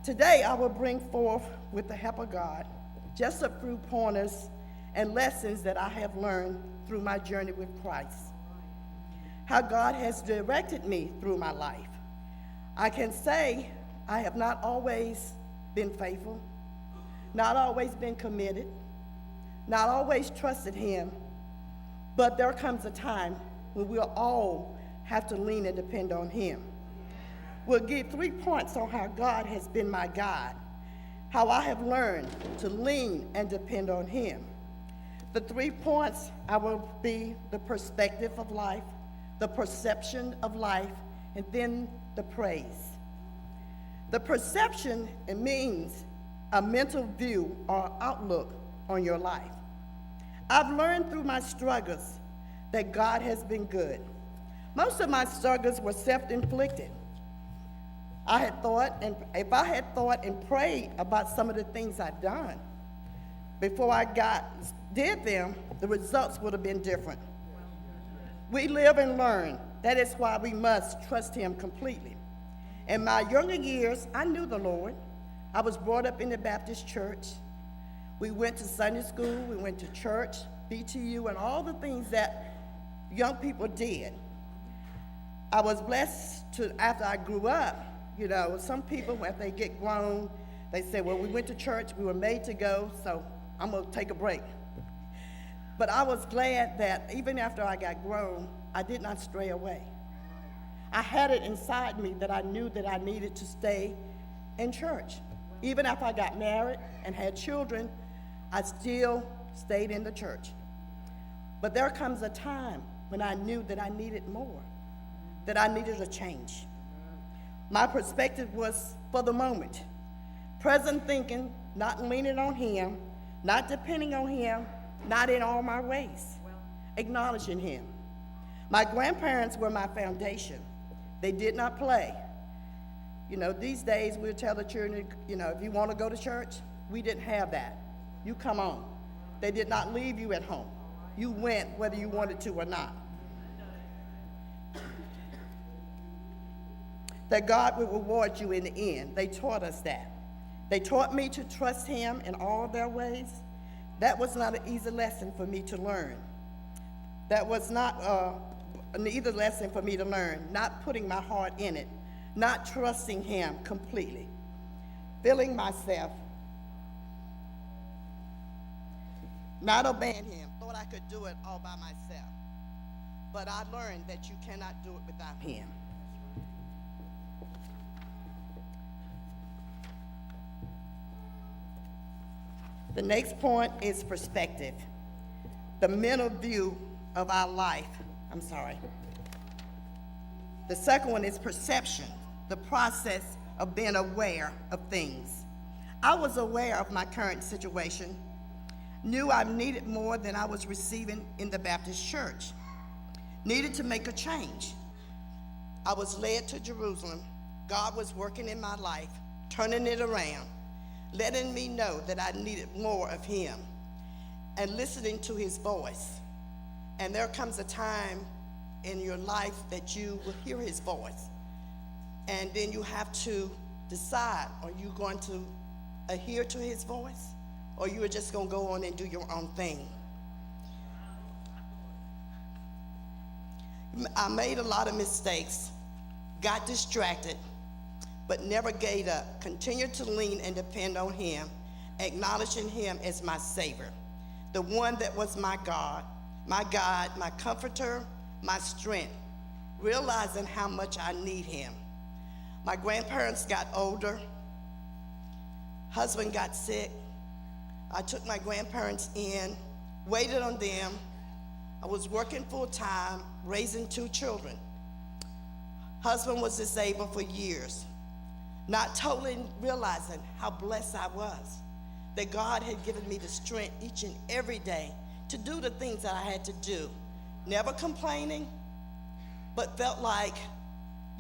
Today, I will bring forth, with the help of God, just a few pointers and lessons that I have learned through my journey with Christ. How God has directed me through my life. I can say I have not always been faithful, not always been committed, not always trusted Him, but there comes a time when we'll all have to lean and depend on Him. We'll give 3 points on how God has been my guide, how I have learned to lean and depend on Him. The 3 points will be the perspective of life, the perception of life, and then the praise. The perception, it means a mental view or outlook on your life. I've learned through my struggles that God has been good. Most of my struggles were self-inflicted. I had thought, and if I had thought and prayed about some of the things I'd done before I did them, the results would have been different. We live and learn. That is why we must trust Him completely. In my younger years, I knew the Lord. I was brought up in the Baptist church. We went to Sunday school, we went to church, BTU, and all the things that young people did. I was blessed after I grew up, some people, when they get grown, they say, well, we went to church, we were made to go, so I'm going to take a break. But I was glad that even after I got grown, I did not stray away. I had it inside me that I knew that I needed to stay in church. Even after I got married and had children, I still stayed in the church. But there comes a time when I knew that I needed more, that I needed a change. My perspective was for the moment. Present thinking, not leaning on Him, not depending on Him, not in all my ways, acknowledging Him. My grandparents were my foundation. They did not play. These days we'll tell the children, if you want to go to church, we didn't have that. You come on. They did not leave you at home. You went whether you wanted to or not. That God will reward you in the end. They taught us that. They taught me to trust Him in all their ways. That was not an easy lesson for me to learn. That was not an easy lesson for me to learn, not putting my heart in it, not trusting Him completely, feeling myself, not obeying Him, thought I could do it all by myself. But I learned that you cannot do it without Him. The next point is perspective, the mental view of our life. The second one is perception, the process of being aware of things. I was aware of my current situation, knew I needed more than I was receiving in the Baptist church, needed to make a change. I was led to Jerusalem. God was working in my life, turning it around, letting me know that I needed more of Him and listening to His voice. And there comes a time in your life that you will hear His voice. And then you have to decide, are you going to adhere to His voice, or you are just going to go on and do your own thing? I made a lot of mistakes, got distracted, but never gave up. Continued to lean and depend on Him, acknowledging Him as my Savior, the one that was my God, my comforter, my strength, realizing how much I need Him. My grandparents got older. Husband got sick. I took my grandparents in, waited on them. I was working full time, raising 2 children. Husband was disabled for years, not totally realizing how blessed I was, that God had given me the strength each and every day to do the things that I had to do. Never complaining, but felt like,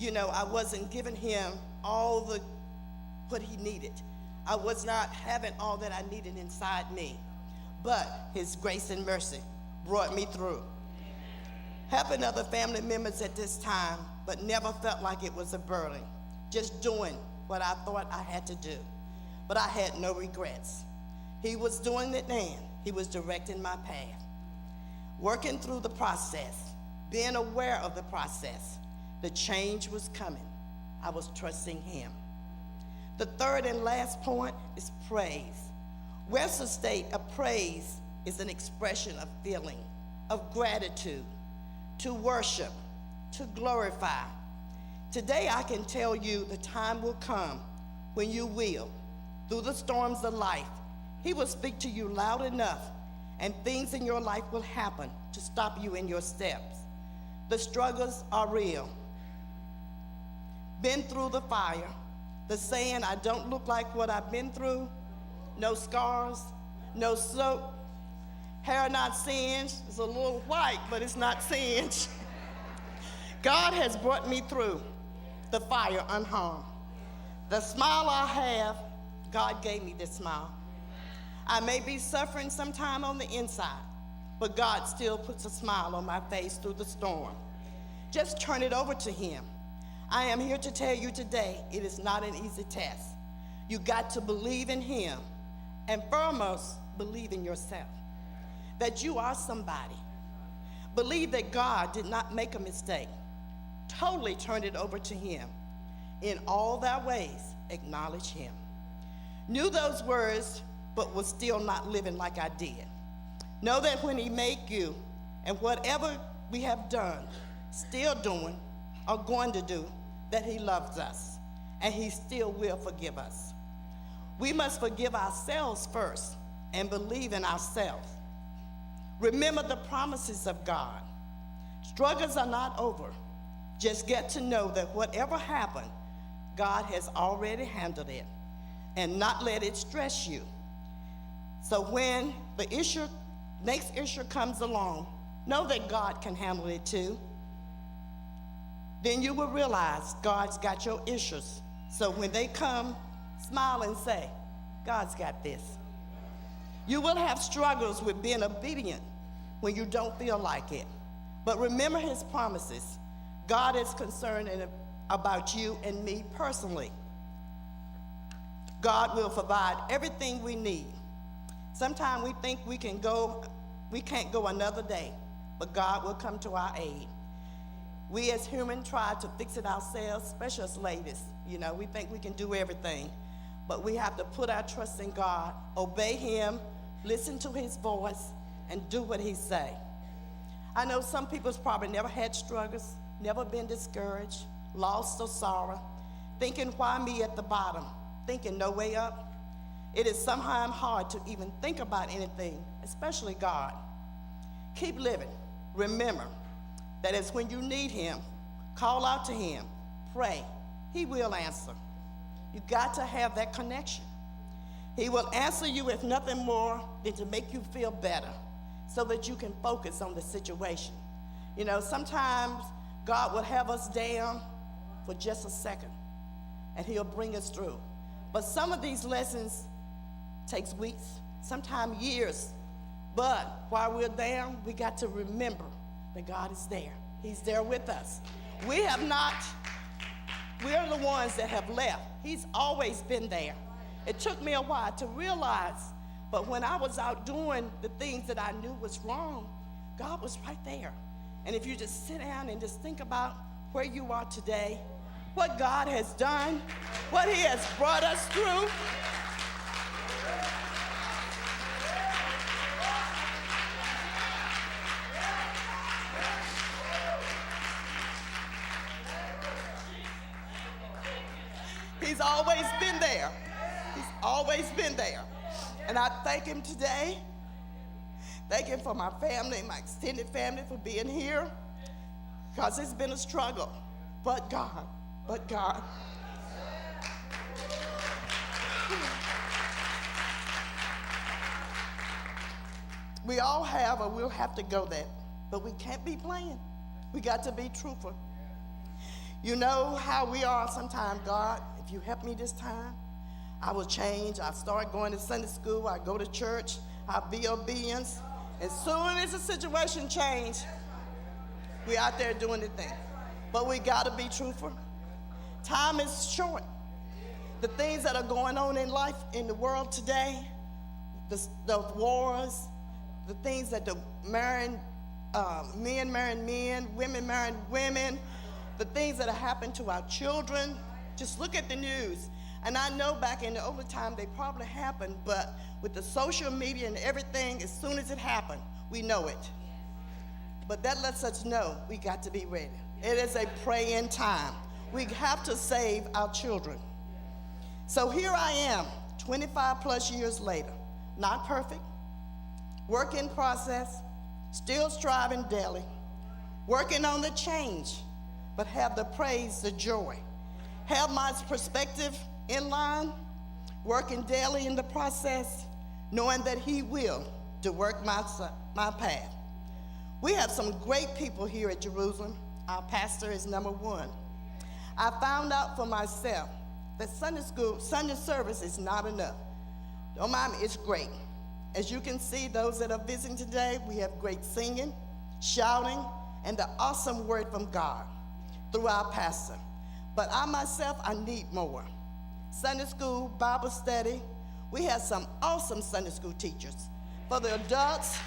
I wasn't giving Him all what He needed. I was not having all that I needed inside me, but His grace and mercy brought me through. Helping other family members at this time, but never felt like it was a burden. Just doing what I thought I had to do, but I had no regrets. He was doing it then. He was directing my path. Working through the process, being aware of the process, the change was coming. I was trusting him. The third and last point is praise. Webster states a praise is an expression of feeling, of gratitude, to worship, to glorify. Today I can tell you the time will come when you will, through the storms of life, he will speak to you loud enough, and things in your life will happen to stop you in your steps. The struggles are real. Been through the fire. The saying, I don't look like what I've been through. No scars, no soap. Hair not singed. It's a little white, but it's not singed. God has brought me through the fire unharmed. The smile I have, God gave me this smile. I may be suffering sometime on the inside, but God still puts a smile on my face through the storm. Just turn it over to him. I am here to tell you today, it is not an easy task. You got to believe in him, and foremost, believe in yourself, that you are somebody. Believe that God did not make a mistake. Totally turn it over to him. In all thy ways, acknowledge him. Knew those words, but was still not living like I did. Know that when he made you, and whatever we have done, still doing, or going to do, that he loves us, and he still will forgive us. We must forgive ourselves first and believe in ourselves. Remember the promises of God. Struggles are not over. Just get to know that whatever happened, God has already handled it, and not let it stress you. So when the next issue comes along, know that God can handle it too. Then you will realize God's got your issues. So when they come, smile and say, God's got this. You will have struggles with being obedient when you don't feel like it. But remember his promises. God is concerned about you and me personally. God will provide everything we need. Sometimes we think we can't go another day, but God will come to our aid. We as humans try to fix it ourselves, especially as ladies. We think we can do everything, but we have to put our trust in God, obey him, listen to his voice, and do what he say. I know some people's probably never had struggles, never been discouraged, lost or sorrow, thinking why me at the bottom, thinking no way up. It is sometimes hard to even think about anything, especially God. Keep living. Remember that it's when you need him, call out to him, pray. He will answer. You got to have that connection. He will answer you if nothing more than to make you feel better so that you can focus on the situation. Sometimes God will have us down for just a second, and he'll bring us through. But some of these lessons takes weeks, sometimes years. But while we're down, we got to remember that God is there. He's there with us. We are the ones that have left. He's always been there. It took me a while to realize, but when I was out doing the things that I knew was wrong, God was right there. And if you just sit down and just think about where you are today, what God has done, what he has brought us through, he's always been there. He's always been there. And I thank him today. Thank him for my family, my extended family, for being here, because it's been a struggle. But God. We all have or we'll have to go there, but we can't be playing. We got to be truthful. You know how we are sometimes, God, if you help me this time, I will change. I start going to Sunday school. I go to church. I'll be obedient. As soon as the situation changes, we out there doing the thing. But we got to be truthful. Time is short. The things that are going on in life in the world today, the wars, the things that the men marrying men, women marrying women, the things that have happened to our children. Just look at the news. And I know back in the older time they probably happened, but with the social media and everything, as soon as it happened, we know it. But that lets us know we got to be ready. It is a praying time. We have to save our children. So here I am, 25 plus years later, not perfect, work in process, still striving daily, working on the change, but have the praise, the joy, have my perspective in line, working daily in the process, knowing that he will to work my path. We have some great people here at Jerusalem. Our pastor is number one. I found out for myself that Sunday service is not enough. Don't mind me, it's great. As you can see, those that are visiting today, we have great singing, shouting, and the awesome word from God through our pastor. But I myself, I need more. Sunday school, Bible study. We have some awesome Sunday school teachers. For the adults,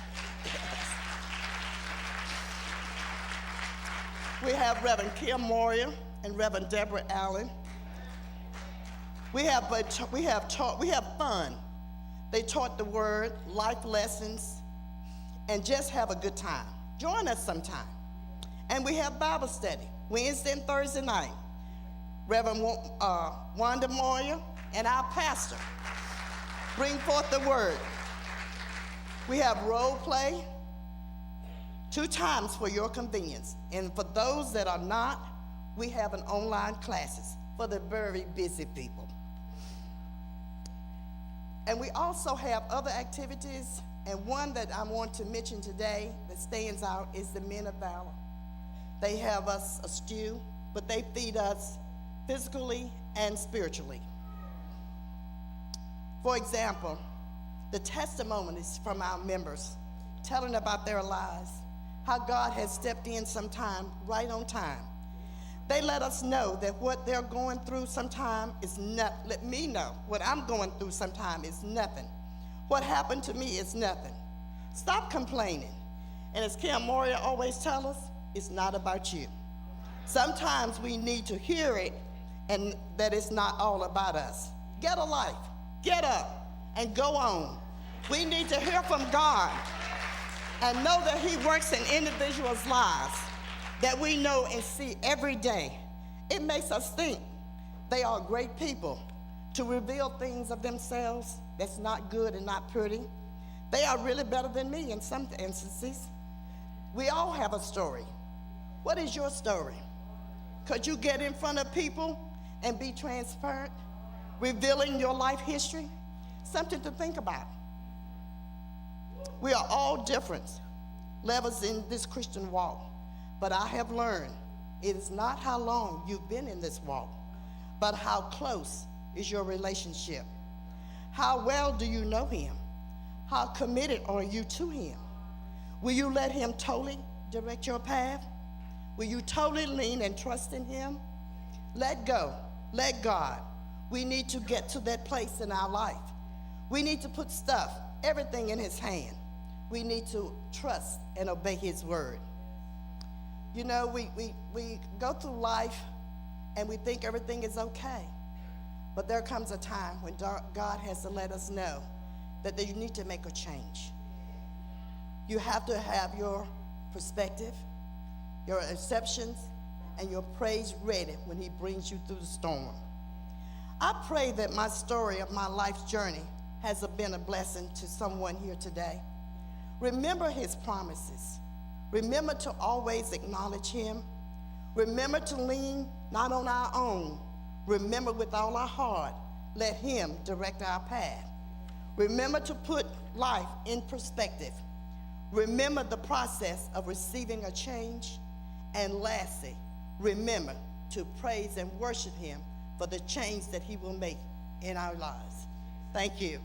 we have Reverend Kim Moria and Reverend Deborah Allen. We have fun. They taught the word, life lessons, and just have a good time. Join us sometime. And we have Bible study, Wednesday and Thursday night. Reverend Wanda Moria and our pastor bring forth the word. We have role play 2 times for your convenience. And for those that are not, we have an online classes for the very busy people. And we also have other activities, and one that I want to mention today that stands out is the Men of Valor. They have us a stew, but they feed us physically and spiritually. For example, the testimonies from our members telling about their lives, how God has stepped in sometime right on time. They let us know that what they're going through sometime is not, let me know what I'm going through sometime is nothing. What happened to me is nothing. Stop complaining. And as Kim Moria always tells us, it's not about you. Sometimes we need to hear it and that it's not all about us. Get a life, get up, and go on. We need to hear from God and know that he works in individuals' lives that we know and see every day. It makes us think they are great people to reveal things of themselves that's not good and not pretty. They are really better than me in some instances. We all have a story. What is your story? Could you get in front of people and be transparent, revealing your life history? Something to think about. We are all different levels in this Christian walk. But I have learned it is not how long you've been in this walk, but how close is your relationship. How well do you know him? How committed are you to him? Will you let him totally direct your path? Will you totally lean and trust in him? Let go, let God. We need to get to that place in our life. We need to put everything in his hand. We need to trust and obey his word. You know, we go through life and we think everything is okay. But there comes a time when God has to let us know that you need to make a change. You have to have your perspective, your exceptions, and your praise ready when he brings you through the storm. I pray that my story of my life's journey has been a blessing to someone here today. Remember his promises. Remember to always acknowledge him. Remember to lean not on our own. Remember with all our heart, let him direct our path. Remember to put life in perspective. Remember the process of receiving a change. And lastly, remember to praise and worship him for the change that he will make in our lives. Thank you.